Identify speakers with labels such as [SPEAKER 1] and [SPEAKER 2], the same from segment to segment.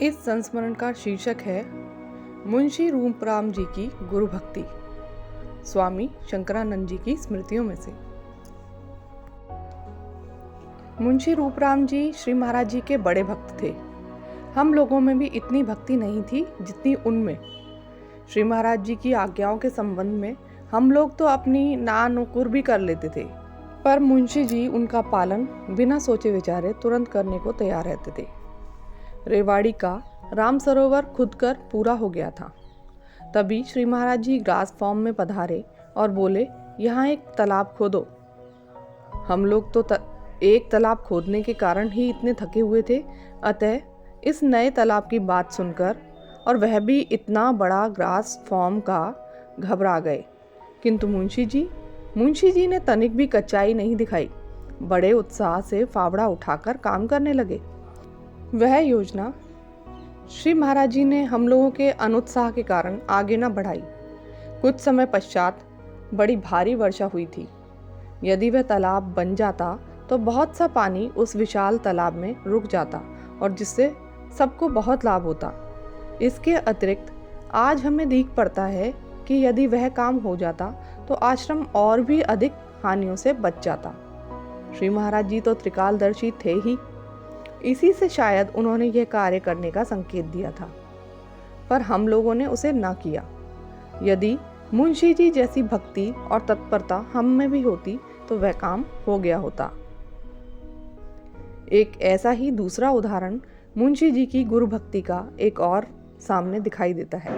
[SPEAKER 1] इस संस्मरण का शीर्षक है मुंशी रूपराम जी की गुरु भक्ति, स्वामी शंकरानंद जी की स्मृतियों में से। मुंशी रूपराम जी श्री महाराज जी के बड़े भक्त थे। हम लोगों में भी इतनी भक्ति नहीं थी जितनी उनमें। श्री महाराज जी की आज्ञाओं के संबंध में हम लोग तो अपनी नानुकुर भी कर लेते थे, पर मुंशी जी उनका पालन बिना सोचे विचारे तुरंत करने को तैयार रहते थे। रेवाड़ी का राम सरोवर खुदकर पूरा हो गया था। तभी श्री महाराज जी ग्रास फॉर्म में पधारे और बोले, यहाँ एक तालाब खोदो। हम लोग तो एक तालाब खोदने के कारण ही इतने थके हुए थे, अतः इस नए तालाब की बात सुनकर, और वह भी इतना बड़ा ग्रास फॉर्म का, घबरा गए। किंतु मुंशी जी ने तनिक भी कच्चाई नहीं दिखाई, बड़े उत्साह से फावड़ा उठाकर काम करने लगे। वह योजना श्री महाराज जी ने हम लोगों के अनुत्साह के कारण आगे न बढ़ाई। कुछ समय पश्चात बड़ी भारी वर्षा हुई थी। यदि वह तालाब बन जाता तो बहुत सा पानी उस विशाल तालाब में रुक जाता और जिससे सबको बहुत लाभ होता। इसके अतिरिक्त आज हमें दिख पड़ता है कि यदि वह काम हो जाता तो आश्रम और भी अधिक हानियों से बच जाता। श्री महाराज जी तो त्रिकालदर्शी थे ही, इसी से शायद उन्होंने यह कार्य करने का संकेत दिया था, पर हम लोगों ने उसे न किया। यदि मुंशी जी जैसी भक्ति और तत्परता हम में भी होती तो वह काम हो गया होता। एक ऐसा ही दूसरा उदाहरण मुंशी जी की गुरु भक्ति का एक और सामने दिखाई देता है।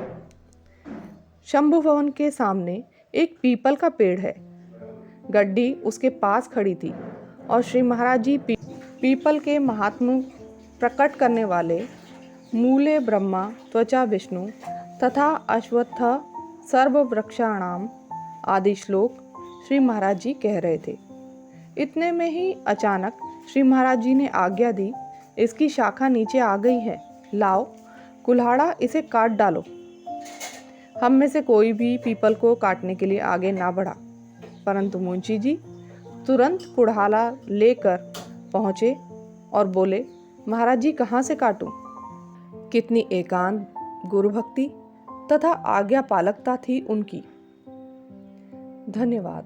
[SPEAKER 1] शंभु भवन के सामने एक पीपल का पेड़ है। गड्डी उसके पास खड़ी थी और श्री महाराज जी पीपल के महात्म्य प्रकट करने वाले मूले ब्रह्मा त्वचा विष्णु तथा अश्वत्थ सर्ववृक्षाणाम आदि श्लोक श्री महाराज जी कह रहे थे। इतने में ही अचानक श्री महाराज जी ने आज्ञा दी, इसकी शाखा नीचे आ गई है, लाओ कुल्हाड़ा इसे काट डालो। हम में से कोई भी पीपल को काटने के लिए आगे ना बढ़ा, परंतु मुंशी जी तुरंत कुल्हाड़ा लेकर पहुँचे और बोले, महाराज जी कहाँ से काटूं? कितनी एकांत गुरु भक्ति तथा आज्ञा पालकता थी उनकी। धन्यवाद।